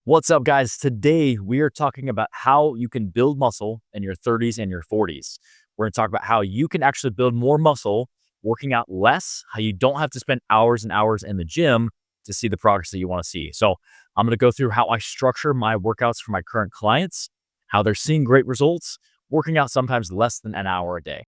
What's up, guys? Today, we are talking about how you can build muscle in your 30s and your 40s. We're going to talk about how you can actually build more muscle working out less, how you don't have to spend hours and hours in the gym to see the progress that you want to see. So, I'm going to go through how I structure my workouts for my current clients, how they're seeing great results, working out sometimes less than an hour a day.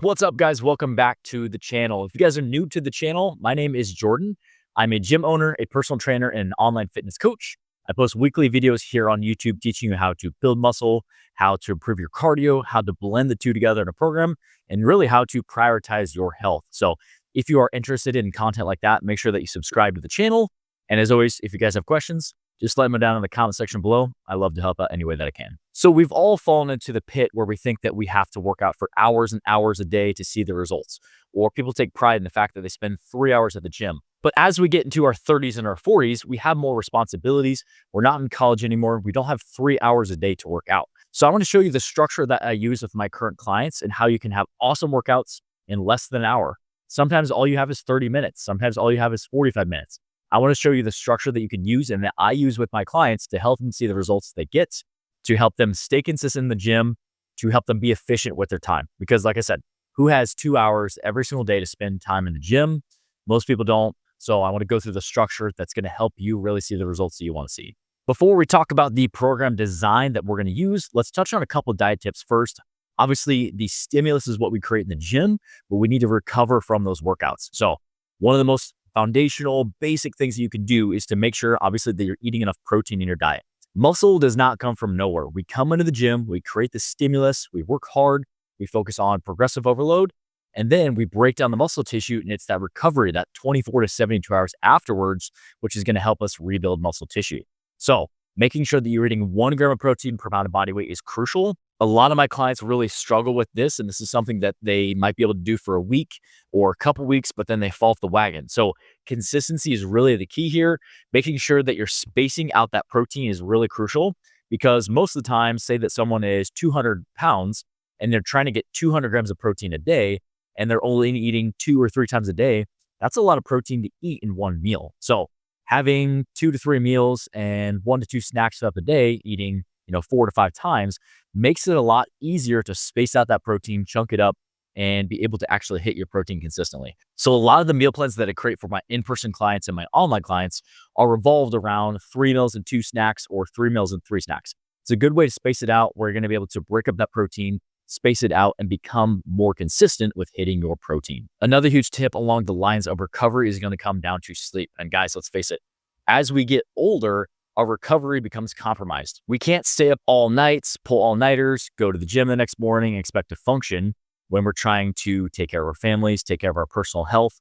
What's up, guys? Welcome back to the channel. If you guys are new to the channel, my name is Jordan. I'm a gym owner, a personal trainer, and an online fitness coach. I post weekly videos here on YouTube teaching you how to build muscle, how to improve your cardio, how to blend the two together in a program, and really how to prioritize your health. So if you are interested in content like that, make sure that you subscribe to the channel. And as always, if you guys have questions, just let me down in the comment section below. I love to help out any way that I can. So we've all fallen into the pit where we think that we have to work out for hours and hours a day to see the results. Or people take pride in the fact that they spend 3 hours at the gym. But as we get into our 30s and our 40s, we have more responsibilities. We're not in college anymore. We don't have 3 hours a day to work out. So I want to show you the structure that I use with my current clients and how you can have awesome workouts in less than an hour. Sometimes all you have is 30 minutes. Sometimes all you have is 45 minutes. I want to show you the structure that you can use and that I use with my clients to help them see the results they get, to help them stay consistent in the gym, to help them be efficient with their time. Because like I said, who has 2 hours every single day to spend time in the gym? Most people don't. So I want to go through the structure that's going to help you really see the results that you want to see. Before we talk about the program design that we're going to use, let's touch on a couple of diet tips first. Obviously, the stimulus is what we create in the gym, but we need to recover from those workouts. So one of the most foundational, basic things that you can do is to make sure, obviously, that you're eating enough protein in your diet. Muscle does not come from nowhere. We come into the gym, we create the stimulus, we work hard, we focus on progressive overload, and then we break down the muscle tissue, and it's that recovery, that 24 to 72 hours afterwards, which is going to help us rebuild muscle tissue. So making sure that you're eating 1 gram of protein per pound of body weight is crucial. A lot of my clients really struggle with this, and this is something that they might be able to do for a week or a couple weeks, but then they fall off the wagon. So consistency is really the key here. Making sure that you're spacing out that protein is really crucial, because most of the time, say that someone is 200 pounds and they're trying to get 200 grams of protein a day, and they're only eating 2 or 3 times a day. That's a lot of protein to eat in one meal. So having 2 to 3 meals and 1 to 2 snacks throughout the day, eating 4 to 5 times, makes it a lot easier to space out that protein, chunk it up, and be able to actually hit your protein consistently. So a lot of the meal plans that I create for my in-person clients and my online clients are revolved around 3 meals and 2 snacks or 3 meals and 3 snacks. It's a good way to space it out where you're going to be able to break up that protein, space it out, and become more consistent with hitting your protein. Another huge tip along the lines of recovery is going to come down to sleep. And guys, let's face it, as we get older, our recovery becomes compromised. We can't stay up all nights, pull all-nighters, go to the gym the next morning, and expect to function when we're trying to take care of our families, take care of our personal health,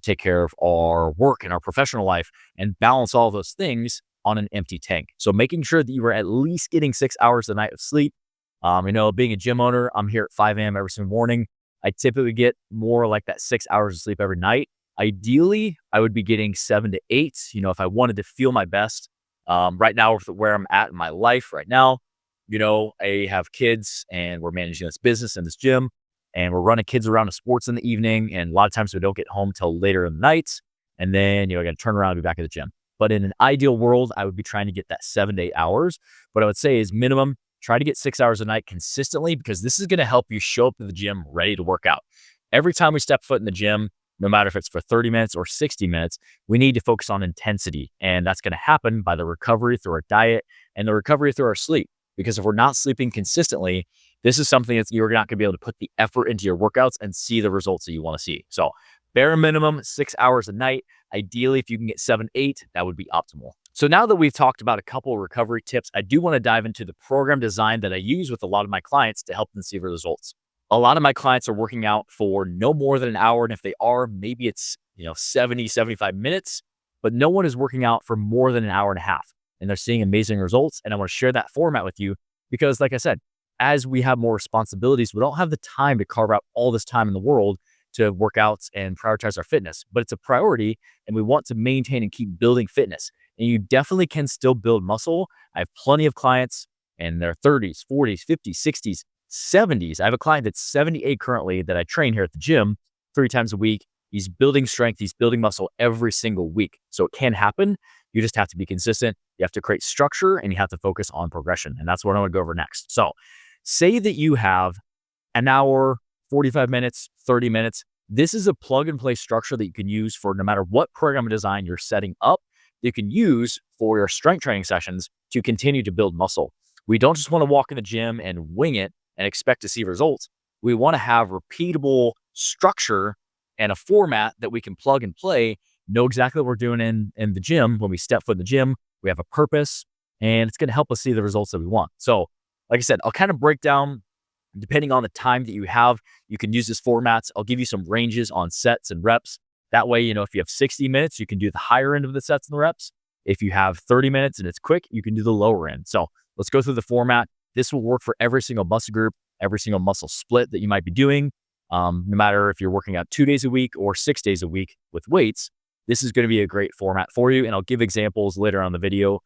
take care of our work and our professional life, and balance all those things on an empty tank. So making sure that you are at least getting 6 hours a night of sleep. Being a gym owner, I'm here at 5 a.m. every single morning. I typically get more like that 6 hours of sleep every night. Ideally, I would be getting 7 to 8, if I wanted to feel my best. Right now, with where I'm at in my life right now, I have kids and we're managing this business and this gym, and we're running kids around to sports in the evening. And a lot of times we don't get home till later in the night. And then, I got to turn around and be back at the gym. But in an ideal world, I would be trying to get that 7 to 8 hours. What I would say is minimum, try to get 6 hours a night consistently, because this is going to help you show up to the gym ready to work out. Every time we step foot in the gym, no matter if it's for 30 minutes or 60 minutes, we need to focus on intensity. And that's going to happen by the recovery through our diet and the recovery through our sleep. Because if we're not sleeping consistently, this is something that you're not going to be able to put the effort into your workouts and see the results that you want to see. So bare minimum, 6 hours a night. Ideally, if you can get 7, 8, that would be optimal. So now that we've talked about a couple of recovery tips, I do want to dive into the program design that I use with a lot of my clients to help them see results. A lot of my clients are working out for no more than an hour. And if they are, maybe it's, 70, 75 minutes, but no one is working out for more than an hour and a half. And they're seeing amazing results. And I want to share that format with you because, like I said, as we have more responsibilities, we don't have the time to carve out all this time in the world to work out and prioritize our fitness, but it's a priority and we want to maintain and keep building fitness. And you definitely can still build muscle. I have plenty of clients in their 30s, 40s, 50s, 60s, 70s. I have a client that's 78 currently that I train here at the gym 3 times a week. He's building strength. He's building muscle every single week. So it can happen. You just have to be consistent. You have to create structure and you have to focus on progression. And that's what I want to go over next. So say that you have an hour, 45 minutes, 30 minutes. This is a plug and play structure that you can use for no matter what program design you're setting up. You can use for your strength training sessions to continue to build muscle. We don't just want to walk in the gym and wing it and expect to see results. We want to have repeatable structure and a format that we can plug and play, know exactly what we're doing in the gym. When we step foot in the gym, we have a purpose, and it's going to help us see the results that we want. So like I said, I'll kind of break down, depending on the time that you have, you can use this format. I'll give you some ranges on sets and reps. That way, if you have 60 minutes, you can do the higher end of the sets and the reps. If you have 30 minutes and it's quick, you can do the lower end. So let's go through the format. This will work for every single muscle group, every single muscle split that you might be doing. No matter if you're working out 2 days a week or 6 days a week with weights, this is going to be a great format for you. And I'll give examples later on in the video,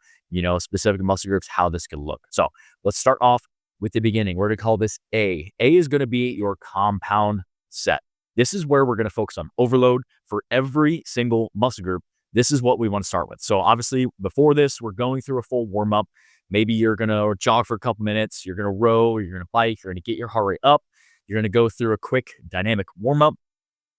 specific muscle groups, how this can look. So let's start off with the beginning. We're going to call this A. A is going to be your compound set. This is where we're going to focus on overload for every single muscle group. This is what we want to start with. So obviously before this, we're going through a full warm up. Maybe you're going to jog for a couple minutes. You're going to row, you're going to bike, you're going to get your heart rate up. You're going to go through a quick dynamic warm up.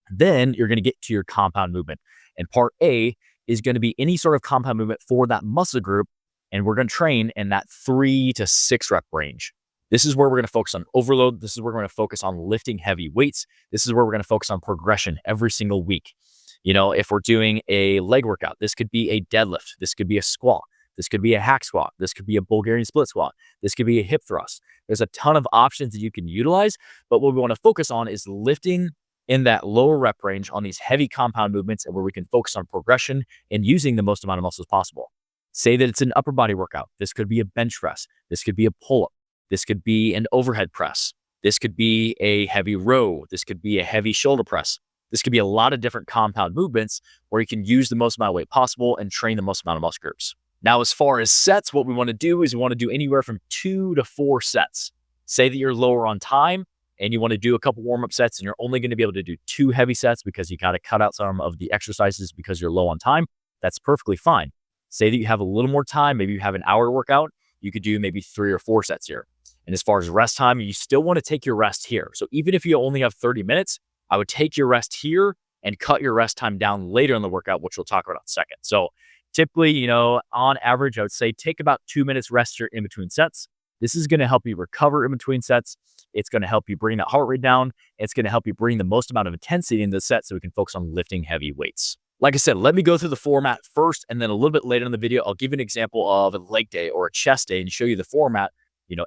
Then you're going to get to your compound movement. And part A is going to be any sort of compound movement for that muscle group. And we're going to train in that 3 to 6 rep range. This is where we're going to focus on overload. This is where we're going to focus on lifting heavy weights. This is where we're going to focus on progression every single week. If we're doing a leg workout, this could be a deadlift. This could be a squat. This could be a hack squat. This could be a Bulgarian split squat. This could be a hip thrust. There's a ton of options that you can utilize, but what we want to focus on is lifting in that lower rep range on these heavy compound movements, and where we can focus on progression and using the most amount of muscles possible. Say that it's an upper body workout. This could be a bench press. This could be a pull-up. This could be an overhead press. This could be a heavy row. This could be a heavy shoulder press. This could be a lot of different compound movements where you can use the most amount of weight possible and train the most amount of muscle groups. Now, as far as sets, what we want to do is we want to do anywhere from 2 to 4 sets. Say that you're lower on time and you want to do a couple warm-up sets and you're only going to be able to do 2 heavy sets because you got to cut out some of the exercises because you're low on time. That's perfectly fine. Say that you have a little more time, maybe you have an hour workout, you could do maybe 3 or 4 sets here. And as far as rest time, you still want to take your rest here. So even if you only have 30 minutes, I would take your rest here and cut your rest time down later in the workout, which we'll talk about in a second. So typically, on average, I would say take about 2 minutes rest here in between sets. This is going to help you recover in between sets. It's going to help you bring that heart rate down. It's going to help you bring the most amount of intensity in the set so we can focus on lifting heavy weights. Like I said, let me go through the format first, and then a little bit later in the video, I'll give you an example of a leg day or a chest day and show you the format,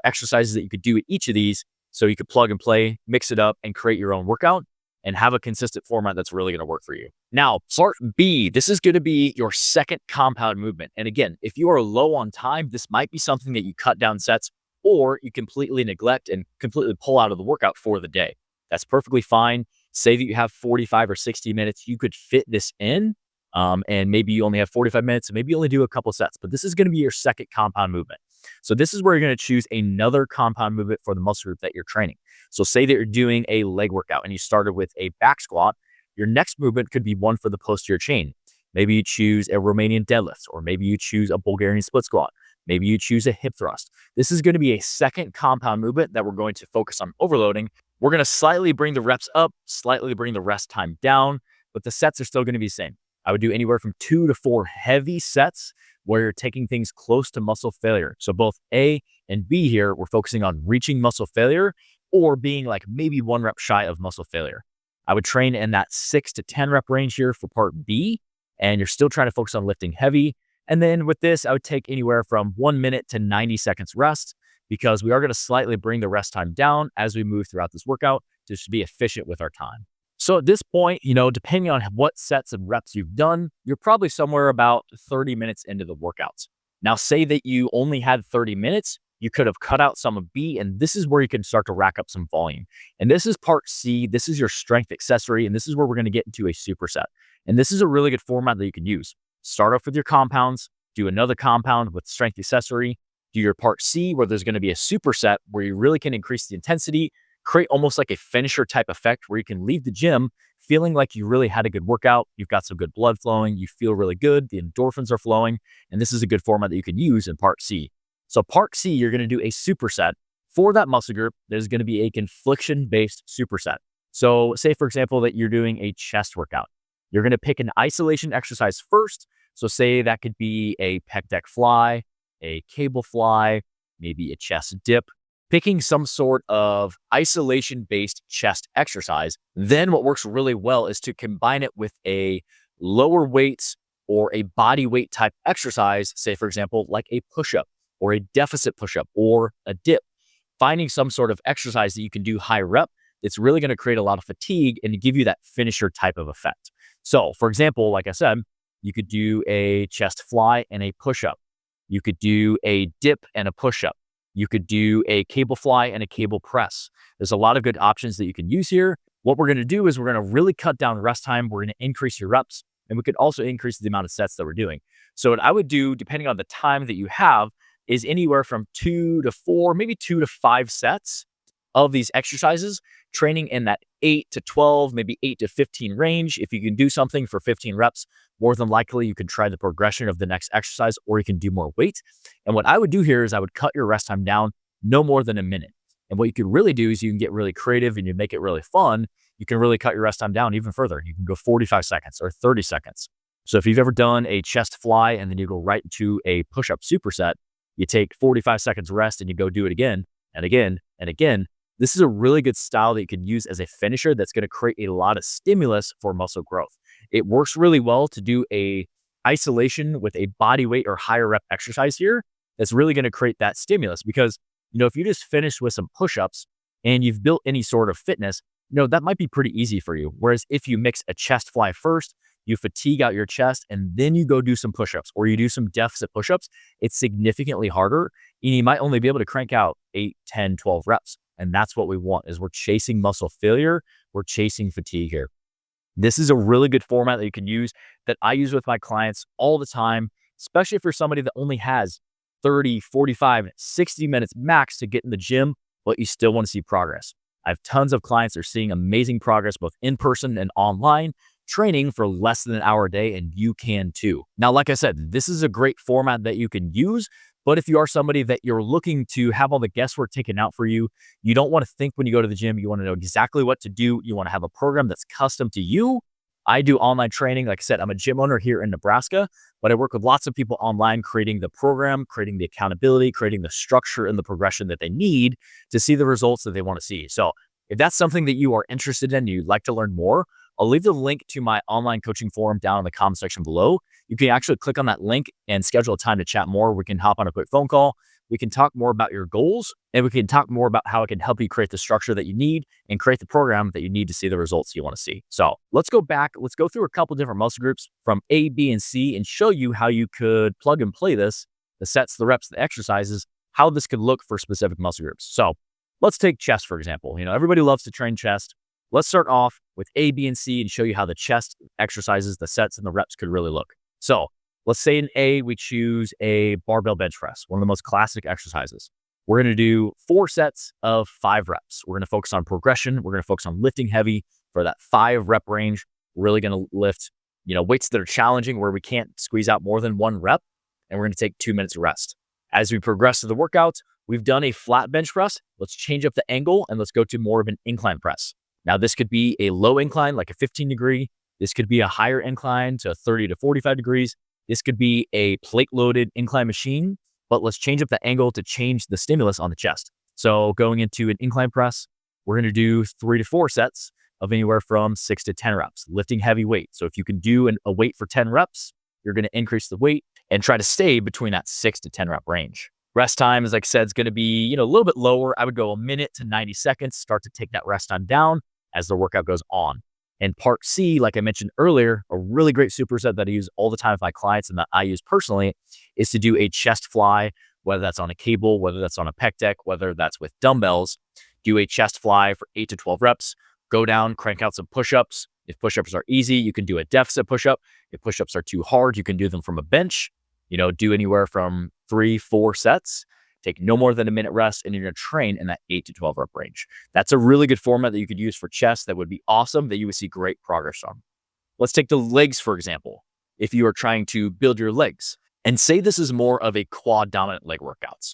exercises that you could do at each of these so you could plug and play, mix it up, and create your own workout and have a consistent format that's really going to work for you. Now, part B, this is going to be your second compound movement. And again, if you are low on time, this might be something that you cut down sets or you completely neglect and completely pull out of the workout for the day. That's perfectly fine. Say that you have 45 or 60 minutes, you could fit this in, and maybe you only have 45 minutes, and maybe you only do a couple sets, but this is going to be your second compound movement. So this is where you're going to choose another compound movement for the muscle group that you're training. So say that you're doing a leg workout and you started with a back squat, your next movement could be one for the posterior chain. Maybe you choose a Romanian deadlift, or maybe you choose a Bulgarian split squat. Maybe you choose a hip thrust. This is going to be a second compound movement that we're going to focus on overloading. We're going to slightly bring the reps up, slightly bring the rest time down, but the sets are still going to be the same. I would do anywhere from 2 to 4 heavy sets where you're taking things close to muscle failure. So both A and B here, we're focusing on reaching muscle failure or being like maybe 1 rep shy of muscle failure. I would train in that 6 to 10 rep range here for part B, and you're still trying to focus on lifting heavy. And then with this, I would take anywhere from 1 minute to 90 seconds rest, because we are going to slightly bring the rest time down as we move throughout this workout to just be efficient with our time. So at this point, depending on what sets and reps you've done, you're probably somewhere about 30 minutes into the workouts. Now, say that you only had 30 minutes, you could have cut out some of B, and this is where you can start to rack up some volume. And this is part C. This is your strength accessory, and this is where we're going to get into a superset. And this is a really good format that you can use. Start off with your compounds, do another compound with strength accessory, do your part C where there's going to be a superset where you really can increase the intensity, create almost like a finisher type effect where you can leave the gym feeling like you really had a good workout. You've got some good blood flowing. You feel really good. The endorphins are flowing. And this is a good format that you can use in part C. So part C, you're going to do a superset for that muscle group. There's going to be a confliction-based superset. So say, for example, that you're doing a chest workout. You're going to pick an isolation exercise first. So say that could be a pec deck fly, a cable fly, maybe a chest dip, picking some sort of isolation-based chest exercise. Then what works really well is to combine it with a lower weights or a body weight type exercise, say, for example, like a push-up or a deficit push-up or a dip. Finding some sort of exercise that you can do high rep, it's really going to create a lot of fatigue and give you that finisher type of effect. So, for example, like I said, you could do a chest fly and a push-up. You could do a dip and a push-up. You could do a cable fly and a cable press. There's a lot of good options that you can use here. What we're going to do is we're going to really cut down rest time. We're going to increase your reps, and we could also increase the amount of sets that we're doing. So what I would do, depending on the time that you have, is anywhere from 2 to 4, maybe 2 to 5 sets of these exercises, training in that 8 to 12, maybe 8 to 15 range. If you can do something for 15 reps, more than likely you can try the progression of the next exercise, or you can do more weight. And what I would do here is I would cut your rest time down no more than a minute. And what you could really do is you can get really creative and you make it really fun. You can really cut your rest time down even further. You can go 45 seconds or 30 seconds. So if you've ever done a chest fly and then you go right into a push-up superset, you take 45 seconds rest and you go do it again and again and again. This is a really good style that you can use as a finisher that's going to create a lot of stimulus for muscle growth. It works really well to do a isolation with a body weight or higher rep exercise here. That's really going to create that stimulus because, if you just finish with some push-ups and you've built any sort of fitness, that might be pretty easy for you. Whereas if you mix a chest fly first, you fatigue out your chest, and then you go do some push-ups or you do some deficit push-ups, it's significantly harder. And you might only be able to crank out 8, 10, 12 reps. And that's what we want is we're chasing muscle failure. We're chasing fatigue here. This is a really good format that you can use that I use with my clients all the time, especially if you're somebody that only has 30, 45, 60 minutes max to get in the gym, but you still want to see progress. I have tons of clients that are seeing amazing progress, both in person and online, training for less than an hour a day, and you can too. Now, like I said, this is a great format that you can use, but if you are somebody that you're looking to have all the guesswork taken out for you, you don't want to think when you go to the gym, you want to know exactly what to do. You want to have a program that's custom to you. I do online training. Like I said, I'm a gym owner here in Nebraska, but I work with lots of people online creating the program, creating the accountability, creating the structure and the progression that they need to see the results that they want to see. So if that's something that you are interested in, you'd like to learn more, I'll leave the link to my online coaching forum down in the comment section below. You can actually click on that link and schedule a time to chat more. We can hop on a quick phone call. We can talk more about your goals, and we can talk more about how it can help you create the structure that you need and create the program that you need to see the results you want to see. So let's go back. Let's go through a couple different muscle groups from A, B, and C and show you how you could plug and play this, the sets, the reps, the exercises, how this could look for specific muscle groups. So let's take chest, for example. Everybody loves to train chest. Let's start off with A, B, and C and show you how the chest exercises, the sets, and the reps could really look. So let's say in A, we choose a barbell bench press, one of the most classic exercises. We're going to do 4 sets of 5 reps. We're going to focus on progression. We're going to focus on lifting heavy for that 5 rep range. We're really going to lift, weights that are challenging where we can't squeeze out more than 1 rep. And we're going to take 2 minutes of rest. As we progress through the workout, we've done a flat bench press. Let's change up the angle and let's go to more of an incline press. Now, this could be a low incline, like a 15 degree. This could be a higher incline to 30 to 45 degrees. This could be a plate-loaded incline machine, but let's change up the angle to change the stimulus on the chest. So going into an incline press, we're going to do 3 to 4 sets of anywhere from 6 to 10 reps, lifting heavy weight. So if you can do a weight for 10 reps, you're going to increase the weight and try to stay between that 6 to 10 rep range. Rest time, as I said, is going to be a little bit lower. I would go a minute to 90 seconds, start to take that rest time down as the workout goes on. And part C, like I mentioned earlier, a really great superset that I use all the time with my clients and that I use personally is to do a chest fly, whether that's on a cable, whether that's on a pec deck, whether that's with dumbbells. Do a chest fly for 8 to 12 reps, go down, crank out some push-ups. If push-ups are easy, you can do a deficit push-up. If push-ups are too hard, you can do them from a bench. Do anywhere from 3, 4 sets. take no more than a minute rest, and you're going to train in that 8 to 12 rep range. That's a really good format that you could use for chest. That would be awesome, that you would see great progress on. Let's take the legs, for example. If you are trying to build your legs, and say this is more of a quad dominant leg workouts.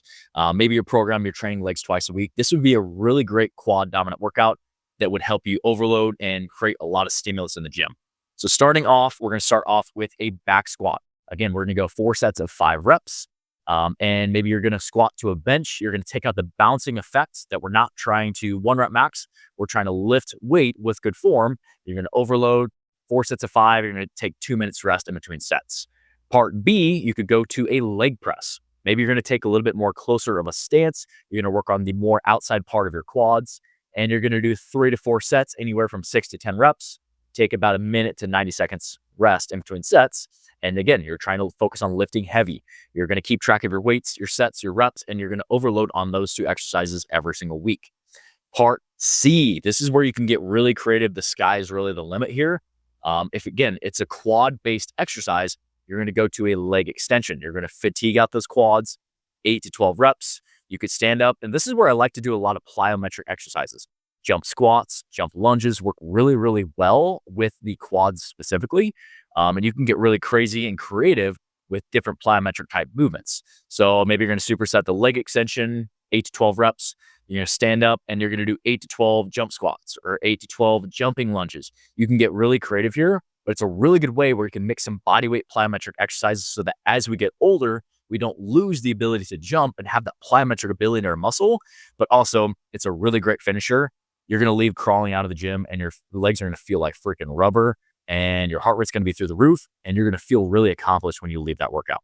Maybe your program, you're training legs twice a week. This would be a really great quad dominant workout that would help you overload and create a lot of stimulus in the gym. So starting off, we're going to start off with a back squat. Again, we're going to go 4 sets of 5 reps. And maybe you're going to squat to a bench. You're going to take out the bouncing effects that we're not trying to 1 rep max. We're trying to lift weight with good form. You're going to overload 4 sets of 5. You're going to take 2 minutes rest in between sets. Part B, you could go to a leg press. Maybe you're going to take a little bit more closer of a stance. You're going to work on the more outside part of your quads, and you're going to do 3 to 4 sets, anywhere from 6 to 10 reps. Take about a minute to 90 seconds rest in between sets. And again, you're trying to focus on lifting heavy. You're going to keep track of your weights, your sets, your reps, and you're going to overload on those 2 exercises every single week. Part C, this is where you can get really creative. The sky is really the limit here. If again, it's a quad-based exercise, you're going to go to a leg extension. You're going to fatigue out those quads, 8 to 12 reps. You could stand up. And this is where I like to do a lot of plyometric exercises. Jump squats, jump lunges work really, really well with the quads specifically. And you can get really crazy and creative with different plyometric type movements. So maybe you're going to superset the leg extension, 8 to 12 reps. You're going to stand up and you're going to do 8 to 12 jump squats or 8 to 12 jumping lunges. You can get really creative here, but it's a really good way where you can mix some bodyweight plyometric exercises so that as we get older, we don't lose the ability to jump and have that plyometric ability in our muscle, but also it's a really great finisher. You're going to leave crawling out of the gym and your legs are going to feel like freaking rubber and your heart rate's going to be through the roof and you're going to feel really accomplished when you leave that workout.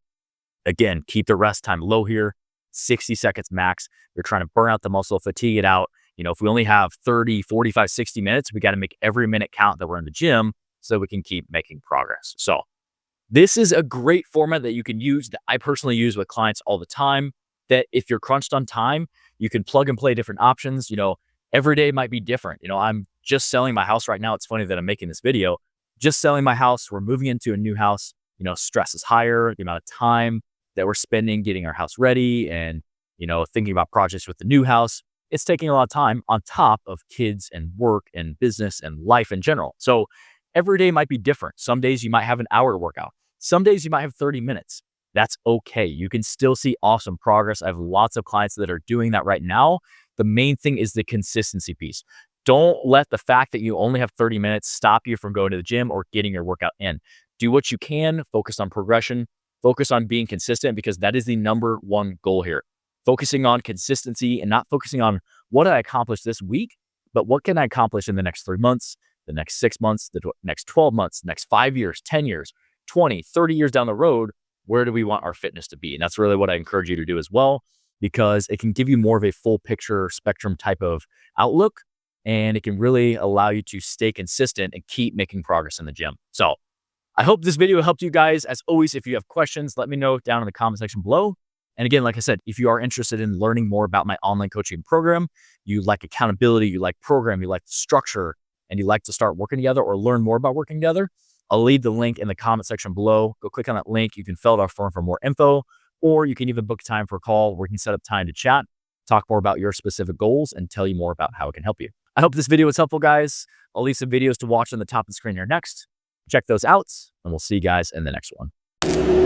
Again, keep the rest time low here, 60 seconds max. You're trying to burn out the muscle, fatigue it out. You know, if we only have 30, 45, 60 minutes, we got to make every minute count that we're in the gym so we can keep making progress. So this is a great format that you can use, that I personally use with clients all the time, that if you're crunched on time, you can plug and play different options. You know, every day might be different. You know, I'm just selling my house right now. It's funny that I'm making this video. Just selling my house. We're moving into a new house. You know, stress is higher. The amount of time that we're spending getting our house ready and, you know, thinking about projects with the new house, it's taking a lot of time on top of kids and work and business and life in general. So every day might be different. Some days you might have an hour to work out. Some days you might have 30 minutes. That's okay. You can still see awesome progress. I have lots of clients that are doing that right now. The main thing is the consistency piece. Don't let the fact that you only have 30 minutes stop you from going to the gym or getting your workout in. Do what you can, focus on progression, focus on being consistent, because that is the #1 goal here. Focusing on consistency and not focusing on what did I accomplish this week, but what can I accomplish in the next 3 months, the next 6 months, the next 12 months, next 5 years, 10 years, 20, 30 years down the road, where do we want our fitness to be? And that's really what I encourage you to do as well, because it can give you more of a full picture spectrum type of outlook, and it can really allow you to stay consistent and keep making progress in the gym. So I hope this video helped you guys. As always, if you have questions, let me know down in the comment section below. And again, like I said, if you are interested in learning more about my online coaching program, you like accountability, you like program, you like structure, and you like to start working together or learn more about working together, I'll leave the link in the comment section below. Go click on that link. You can fill out our form for more info, or you can even book time for a call where we can set up time to chat, talk more about your specific goals, and tell you more about how it can help you. I hope this video was helpful, guys. I'll leave some videos to watch on the top of the screen here next. Check those out, and we'll see you guys in the next one.